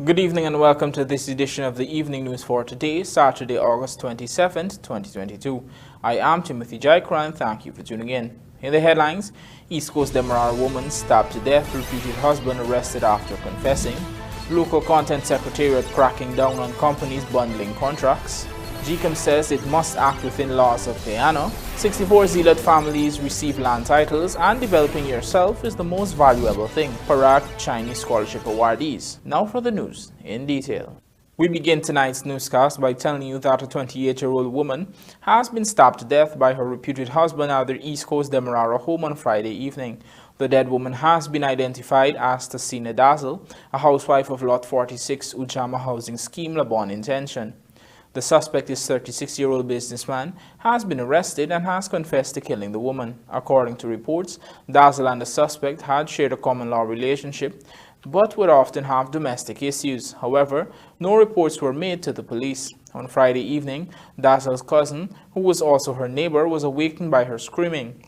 Good evening and welcome to this edition of the Evening News for today, Saturday, August 27th, 2022. I am Timothy Jaikra and thank you for tuning in. In the headlines, East Coast Demerara woman stabbed to death, reputed husband arrested after confessing, local content secretariat cracking down on companies bundling contracts, GCOM says it must act within laws of Guyana, 64 ZEELUGT families receive land titles, and developing yourself is the most valuable thing. PARAG Chinese Scholarship Awardees. Now for the news in detail. We begin tonight's newscast by telling you that a 28-year-old woman has been stabbed to death by her reputed husband at their East Coast Demerara home on Friday evening. The dead woman has been identified as Sinai, a housewife of Lot 46 Ujama Housing Scheme, Labon Intention. The suspect is 36-year-old businessman, has been arrested and has confessed to killing the woman. According to reports, Dazzle and the suspect had shared a common law relationship, but would often have domestic issues. However, no reports were made to the police. On Friday evening, Dazzle's cousin, who was also her neighbor, was awakened by her screaming.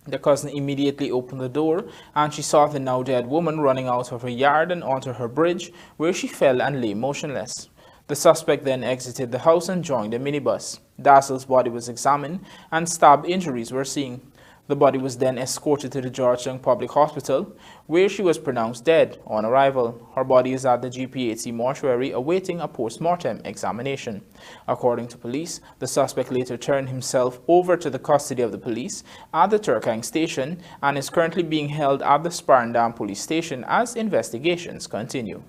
The cousin immediately opened the door and she saw the now dead woman running out of her yard and onto her bridge, where she fell and lay motionless. The suspect then exited the house and joined a minibus. Dazzle's body was examined and stab injuries were seen. The body was then escorted to the Georgetown Public Hospital, where she was pronounced dead on arrival. Her body is at the GPHC mortuary awaiting a post-mortem examination. According to police, the suspect later turned himself over to the custody of the police at the Turkang station and is currently being held at the Sparendam police station as investigations continue.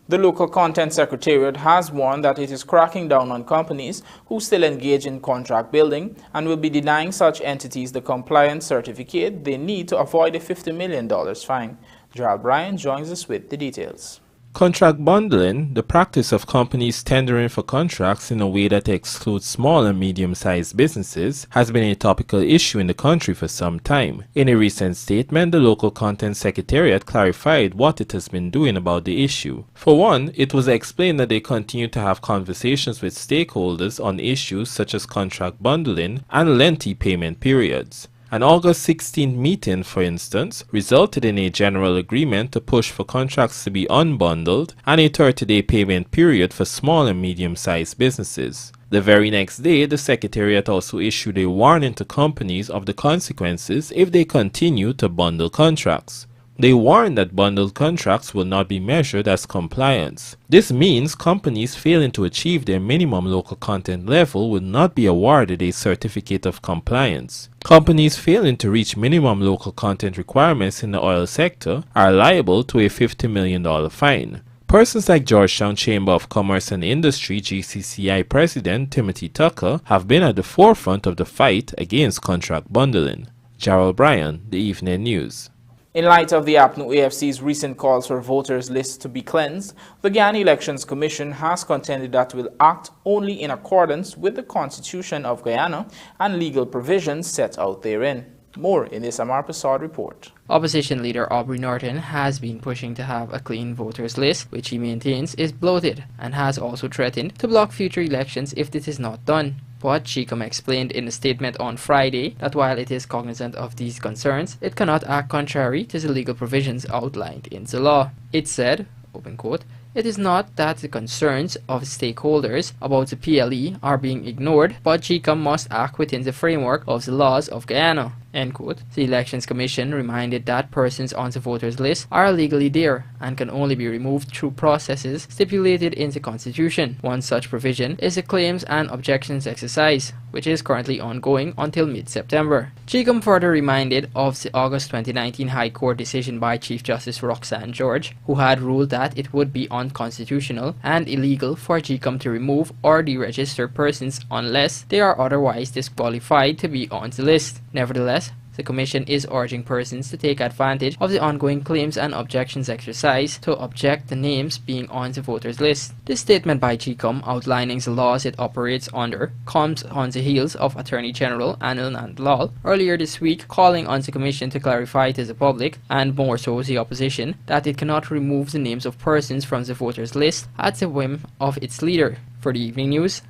The local content secretariat has warned that it is cracking down on companies who still engage in contract building and will be denying such entities the compliance certificate they need to avoid a $50 million fine. Gerald Bryan joins us with the details. Contract bundling, the practice of companies tendering for contracts in a way that excludes small and medium-sized businesses, has been a topical issue in the country for some time. In a recent statement, the local content secretariat clarified what it has been doing about the issue. For one, it was explained that they continue to have conversations with stakeholders on issues such as contract bundling and lengthy payment periods. An August 16th meeting, for instance, resulted in a general agreement to push for contracts to be unbundled and a 30-day payment period for small and medium-sized businesses. The very next day, the Secretariat also issued a warning to companies of the consequences if they continue to bundle contracts. They warned that bundled contracts will not be measured as compliance. This means companies failing to achieve their minimum local content level will not be awarded a certificate of compliance. Companies failing to reach minimum local content requirements in the oil sector are liable to a $50 million fine. Persons like Georgetown Chamber of Commerce and Industry GCCI President Timothy Tucker have been at the forefront of the fight against contract bundling. Gerald Bryan, The Evening News. In light of the APNU AFC's recent calls for voters' lists to be cleansed, the Guyana Elections Commission has contended that it will act only in accordance with the Constitution of Guyana and legal provisions set out therein. More in this Amar Prasad report. Opposition leader Aubrey Norton has been pushing to have a clean voters' list, which he maintains is bloated, and has also threatened to block future elections if this is not done. But GCOM explained in a statement on Friday that while it is cognizant of these concerns, it cannot act contrary to the legal provisions outlined in the law. It said, open quote, "It is not that the concerns of stakeholders about the PLE are being ignored, but GCOM must act within the framework of the laws of Guyana." End quote. The Elections Commission reminded that persons on the voters list are legally there and can only be removed through processes stipulated in the Constitution. One such provision is the claims and objections exercise, which is currently ongoing until mid-September. GCOM further reminded of the August 2019 High Court decision by Chief Justice Roxanne George, who had ruled that it would be unconstitutional and illegal for GCOM to remove or deregister persons unless they are otherwise disqualified to be on the list. Nevertheless, the Commission is urging persons to take advantage of the ongoing claims and objections exercise to object the names being on the voters list. This statement by GCOM outlining the laws it operates under comes on the heels of Attorney General Anil Nandlal earlier this week calling on the Commission to clarify to the public, and more so the opposition, that it cannot remove the names of persons from the voters list at the whim of its leader. For the Evening News,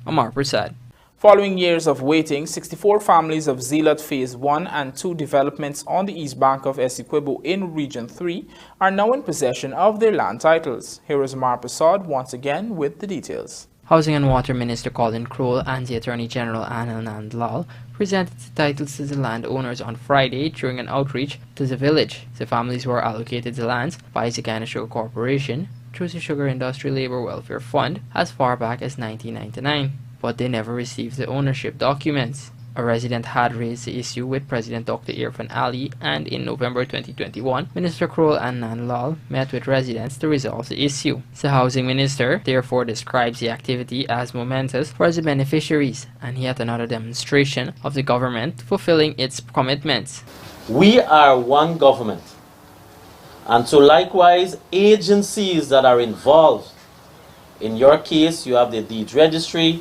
Amar Prasad. Following years of waiting, 64 families of ZEELUGT Phase 1 and 2 developments on the east bank of Essequibo in Region 3 are now in possession of their land titles. Here is Mar Prasad once again with the details. Housing and Water Minister Colin Crowell and the Attorney General Anil Nandlal presented the titles to the landowners on Friday during an outreach to the village. The families were allocated the lands by the Guyana Sugar Corporation through the Sugar Industry Labour Welfare Fund as far back as 1999. But they never received the ownership documents. A resident had raised the issue with President Dr. Irfan Ali, and in November 2021, Minister Crowell and Nandlal met with residents to resolve the issue. The housing minister therefore describes the activity as momentous for the beneficiaries and yet another demonstration of the government fulfilling its commitments. We are one government, and so likewise agencies that are involved. In your case, you have the deed registry,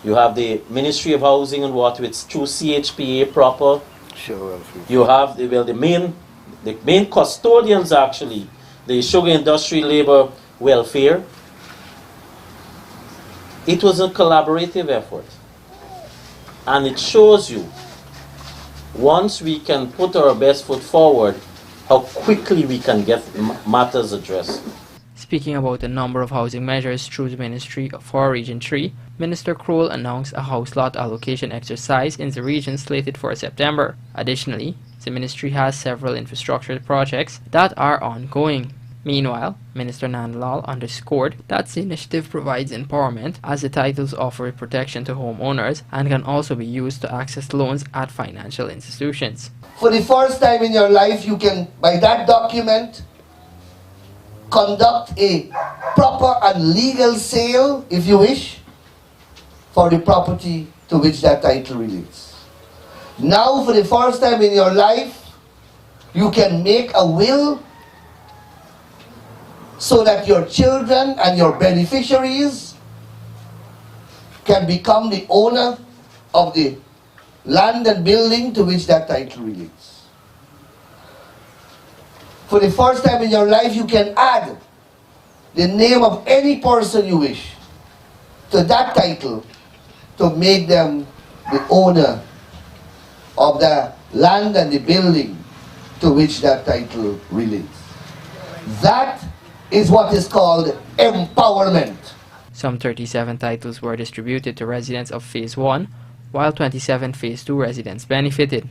you have the Ministry of Housing and Water, it's through CHPA proper. Sure. You have the main custodians actually, the Sugar Industry Labour Welfare. It was a collaborative effort, and it shows you once we can put our best foot forward, how quickly we can get matters addressed. Speaking about a number of housing measures through the Ministry for Region 3, Minister Crowell announced a house lot allocation exercise in the region slated for September. Additionally, the ministry has several infrastructure projects that are ongoing. Meanwhile, Minister Nandlal underscored that the initiative provides empowerment as the titles offer protection to homeowners and can also be used to access loans at financial institutions. For the first time in your life, you can, by that document, conduct a proper and legal sale, if you wish, for the property to which that title relates. Now, for the first time in your life, you can make a will so that your children and your beneficiaries can become the owner of the land and building to which that title relates. For the first time in your life, you can add the name of any person you wish to that title to make them the owner of the land and the building to which that title relates. That is what is called empowerment. Some 37 titles were distributed to residents of Phase 1, while 27 Phase 2 residents benefited.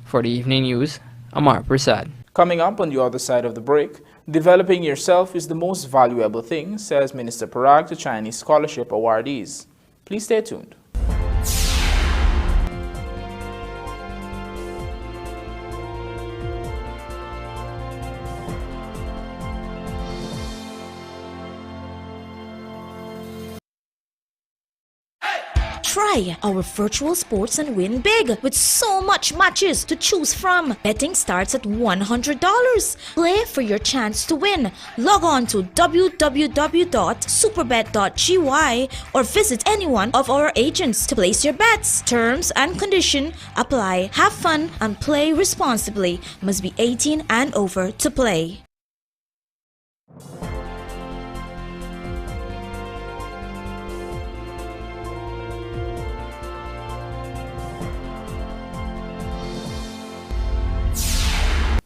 For the evening news, Amar Prasad. Coming up on the other side of the break, developing yourself is the most valuable thing, says Minister PARAG to Chinese scholarship awardees. Please stay tuned. Try our virtual sports and win big with so much matches to choose from. Betting starts at $100. Play for your chance to win. Log on to www.superbet.gy or visit any one of our agents to place your bets. Terms and conditions apply. Have fun and play responsibly. Must be 18 and over to play.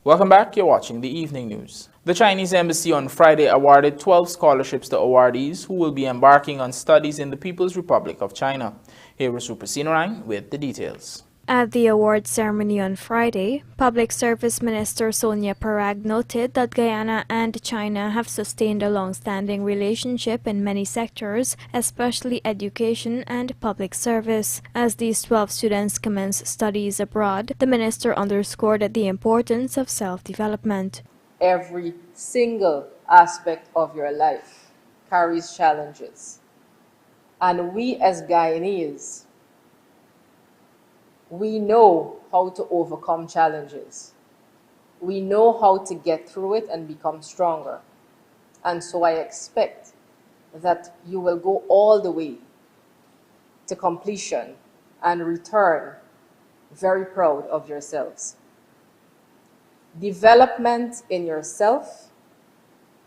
Welcome back, you're watching the evening news. The Chinese embassy on Friday awarded 12 scholarships to awardees who will be embarking on studies in the People's Republic of China. Here is Sinai with the details. At the award ceremony on Friday, Public Service Minister Sonia Parag noted that Guyana and China have sustained a long-standing relationship in many sectors, especially education and public service. As these 12 students commence studies abroad, the minister underscored the importance of self-development. Every single aspect of your life carries challenges. And we as Guyanese, we know how to overcome challenges. We know how to get through it and become stronger. And so I expect that you will go all the way to completion and return very proud of yourselves. Development in yourself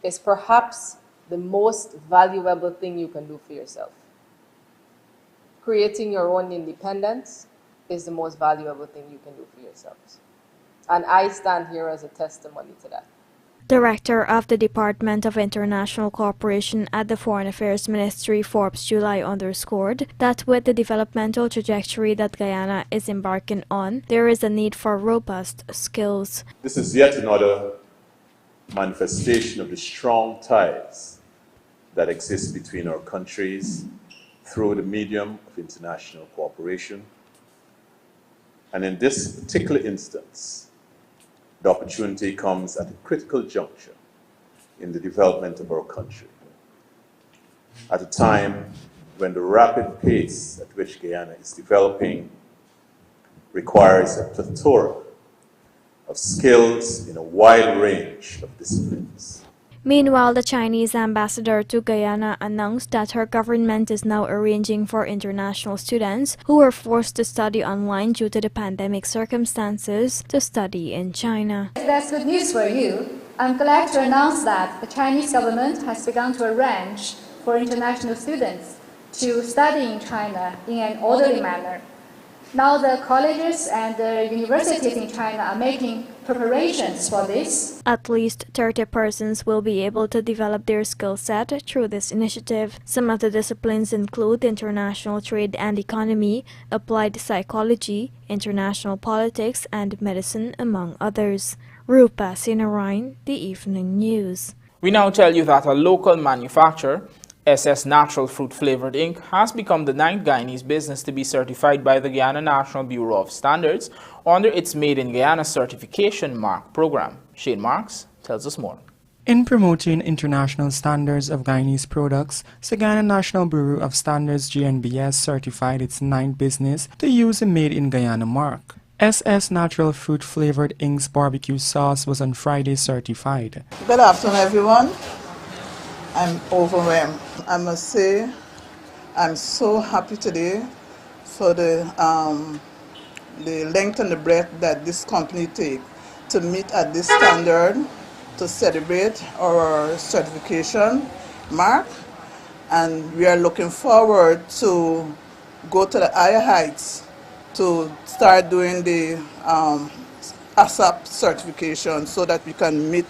is perhaps the most valuable thing you can do for yourself. creating your own independence is the most valuable thing you can do for yourselves. And I stand here as a testimony to that. Director of the Department of International Cooperation at the Foreign Affairs Ministry, Forbes July, underscored that with the developmental trajectory that Guyana is embarking on, there is a need for robust skills. This is yet another manifestation of the strong ties that exist between our countries through the medium of international cooperation. And in this particular instance, the opportunity comes at a critical juncture in the development of our country, at a time when the rapid pace at which Guyana is developing requires a plethora of skills in a wide range of disciplines. Meanwhile, the Chinese ambassador to Guyana announced that her government is now arranging for international students who were forced to study online due to the pandemic circumstances to study in China. That's good news for you. I'm glad to announce that the Chinese government has begun to arrange for international students to study in China in an orderly manner. Now the colleges and the universities in China are making preparations for this. At least 30 persons will be able to develop their skill set through this initiative. Some of the disciplines include international trade and economy, applied psychology, international politics, and medicine, among others. Rupa Sinai, The Evening News. We now tell you that a local manufacturer, SS Natural Fruit Flavored Inc., has become the 9th Guyanese business to be certified by the Guyana National Bureau of Standards under its Made in Guyana certification mark program. Shane Marks tells us more. In promoting international standards of Guyanese products, the Guyana National Bureau of Standards GNBS certified its 9th business to use the Made in Guyana mark. SS Natural Fruit Flavored Inc.'s barbecue sauce was on Friday certified. Good afternoon, everyone. I'm overwhelmed. I must say, I'm so happy today for the length and the breadth that this company take to meet at this standard to celebrate our certification mark, and we are looking forward to go to the higher heights to start doing the ASAP certification so that we can meet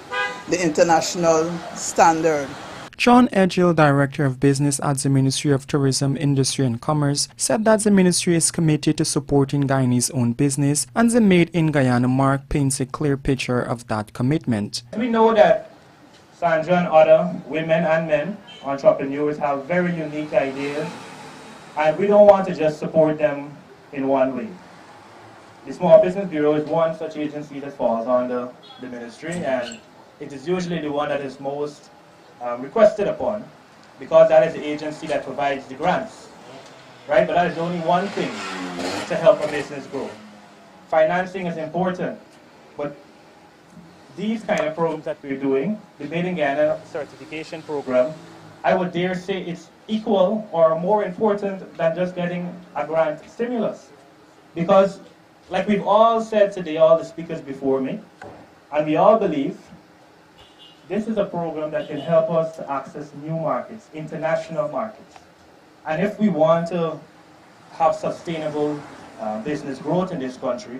the international standard. John Edgill, Director of Business at the Ministry of Tourism, Industry and Commerce, said that the ministry is committed to supporting Guyanese owned business, and the Made in Guyana mark paints a clear picture of that commitment. We know that Sandra and other women and men entrepreneurs have very unique ideas, and we don't want to just support them in one way. The Small Business Bureau is one such agency that falls under the ministry, and it is usually the one that is most requested upon, because that is the agency that provides the grants, right? But that is only one thing to help a business grow. Financing is important, but these kind of programs that we're doing, the Made in Guyana certification program, I would dare say it's equal or more important than just getting a grant stimulus. Because, like we've all said today, all the speakers before me, and we all believe, this is a program that can help us to access new markets, international markets. And if we want to have sustainable business growth in this country,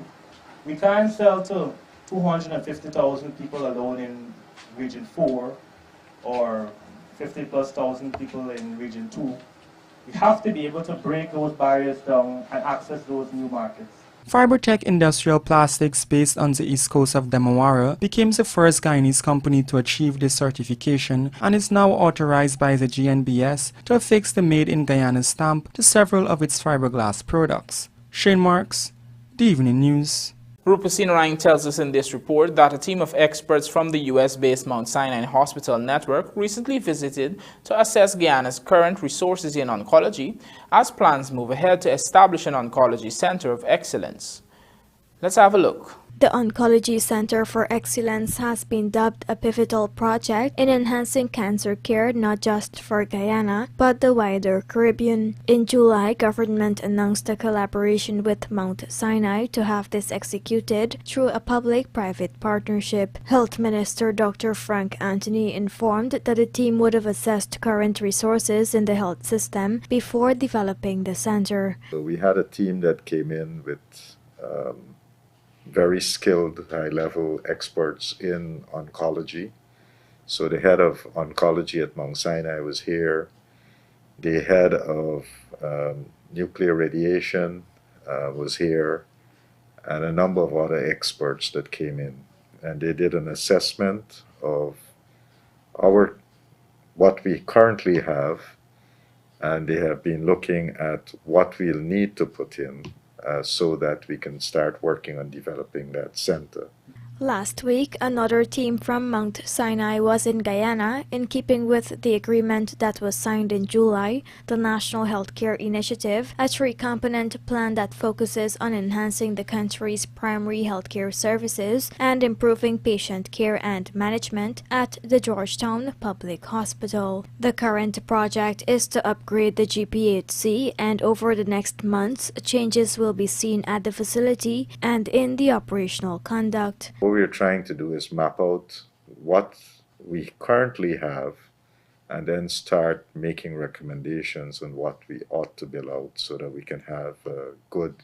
we can't sell to 250,000 people alone in Region 4 or 50,000+ people in Region 2. We have to be able to break those barriers down and access those new markets. Fibertech Industrial Plastics, based on the east coast of Demawara, became the first Guyanese company to achieve this certification and is now authorized by the GNBS to affix the Made in Guyana stamp to several of its fiberglass products. Shane Marks, The Evening News. Rupa Sinai tells us in this report that a team of experts from the US-based Mount Sinai Hospital Network recently visited to assess Guyana's current resources in oncology as plans move ahead to establish an oncology center of excellence. Let's have a look. The Oncology Center for Excellence has been dubbed a pivotal project in enhancing cancer care not just for Guyana, but the wider Caribbean. In July, government announced a collaboration with Mount Sinai to have this executed through a public-private partnership. Health Minister Dr. Frank Anthony informed that the team would have assessed current resources in the health system before developing the center. So we had a team that came in with very skilled, high-level experts in oncology. So the head of oncology at Mount Sinai was here. The head of nuclear radiation was here, and a number of other experts that came in. And they did an assessment of what we currently have, and they have been looking at what we'll need to put in so that we can start working on developing that center. Last week, another team from Mount Sinai was in Guyana. In keeping with the agreement that was signed in July, the National Healthcare Initiative, a three-component plan that focuses on enhancing the country's primary healthcare services and improving patient care and management at the Georgetown Public Hospital. The current project is to upgrade the GPHC, and over the next months, changes will be seen at the facility and in the operational conduct. What we're trying to do is map out what we currently have and then start making recommendations on what we ought to build out so that we can have a good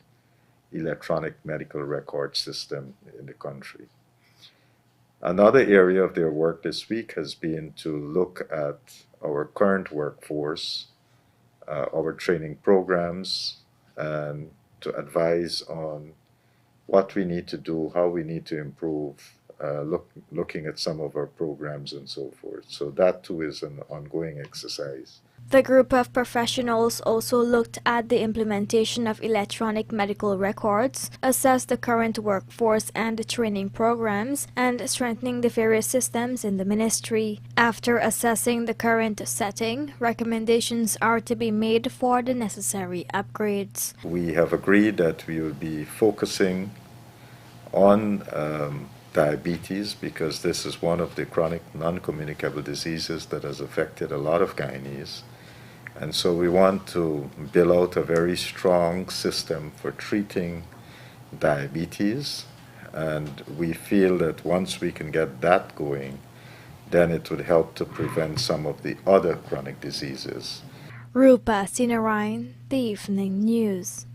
electronic medical record system in the country. Another area of their work this week has been to look at our current workforce, our training programs, and to advise on what we need to do, how we need to improve, looking at some of our programs and so forth. So that too is an ongoing exercise. The group of professionals also looked at the implementation of electronic medical records, assessed the current workforce and training programs, and strengthening the various systems in the ministry. After assessing the current setting, recommendations are to be made for the necessary upgrades. We have agreed that we will be focusing on diabetes, because this is one of the chronic non-communicable diseases that has affected a lot of Guyanese. And so we want to build out a very strong system for treating diabetes, and we feel that once we can get that going, then it would help to prevent some of the other chronic diseases. Rupa Sinarain, The Evening News.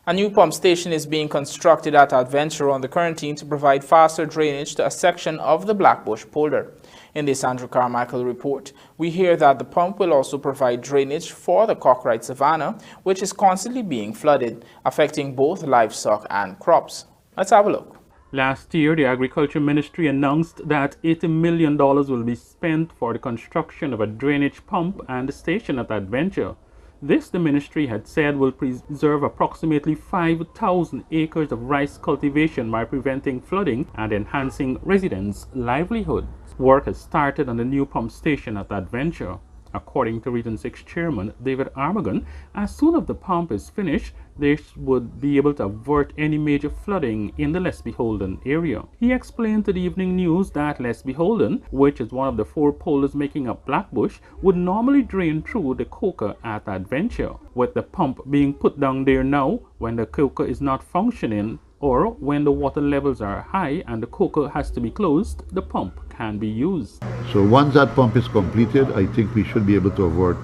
A new pump station is being constructed at Adventure on the Quarantine to provide faster drainage to a section of the Blackbush polder. In this Andrew Carmichael report, we hear that the pump will also provide drainage for the Cockright Savannah, which is constantly being flooded, affecting both livestock and crops. Let's have a look. Last year, the Agriculture Ministry announced that $80 million will be spent for the construction of a drainage pump and a station at Adventure. This, the ministry had said, will preserve approximately 5,000 acres of rice cultivation by preventing flooding and enhancing residents' livelihoods. Work has started on the new pump station at Adventure. According to Region 6 Chairman David Armagon, as soon as the pump is finished, they would be able to avert any major flooding in the Less Beholden area. He explained to the Evening News that Less Beholden, which is one of the 4 polders making up Blackbush, would normally drain through the coker at Adventure. With the pump being put down there now, when the coker is not functioning, or when the water levels are high and the coker has to be closed, the pump can be used. So once that pump is completed, I think we should be able to avert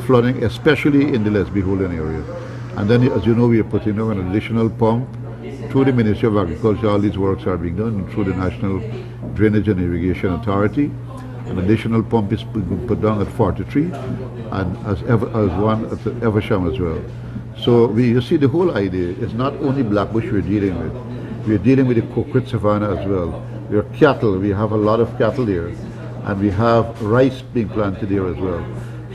flooding, especially in the Less Beholden area. And then, as you know, we are putting on an additional pump through the Ministry of Agriculture. All these works are being done through the National Drainage and Irrigation Authority. An additional pump is put down at 43, and as one at Eversham as well. So you see, the whole idea is not only Blackbush we're dealing with. We're dealing with the Cockright Savannah as well. We are cattle. We have a lot of cattle there, and we have rice being planted there as well.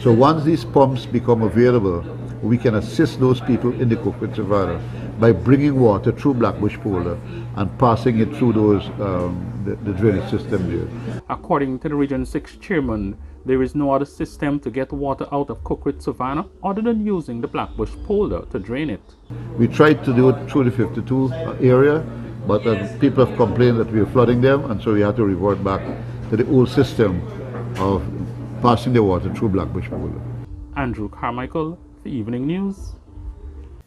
So once these pumps become available, we can assist those people in the Cockright Savannah by bringing water through Blackbush polder and passing it through those the drainage system there. According to the Region 6 Chairman, there is no other system to get water out of Cockright Savannah other than using the Blackbush polder to drain it. We tried to do it through the 52 area, but people have complained that we are flooding them, and so we had to revert back to the old system of passing the water through Blackbush Pool. Andrew Carmichael, the Evening News.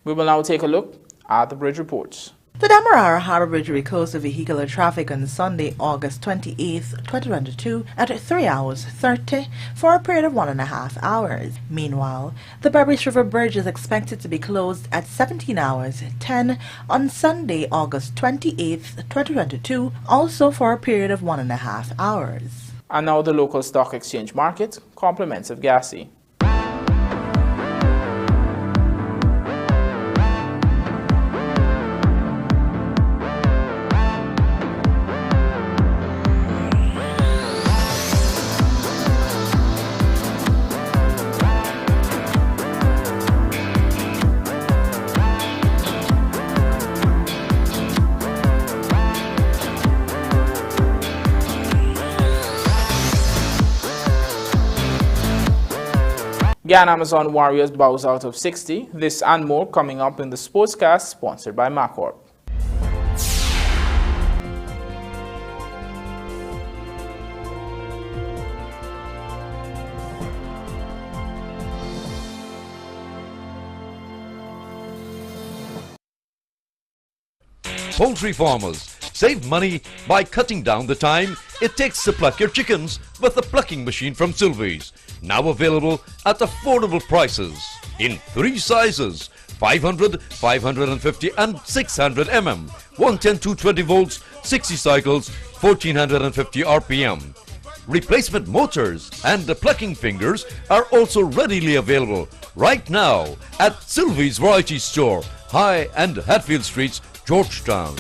We will now take a look at the bridge reports. The Demerara Harbour Bridge reclosed the vehicular traffic on Sunday, August 28, 2022 at 3 hours 30 for a period of 1.5 hours. Meanwhile, the Berbice River Bridge is expected to be closed at 17 hours 10 on Sunday, August 28, 2022, also for a period of 1.5 hours. And now the local stock exchange market, compliments of Gassy. Guyana Amazon Warriors bows out of 60. This and more coming up in the Sportscast, sponsored by Macorp. Poultry farmers, save money by cutting down the time it takes to pluck your chickens with the plucking machine from Sylvie's. Now available at affordable prices in 3 sizes: 500, 550 and 600 mm, 110 220 volts, 60 cycles, 1450 RPM. Replacement motors and the plucking fingers are also readily available right now at Sylvie's Variety Store, High and Hatfield Streets, Georgetown.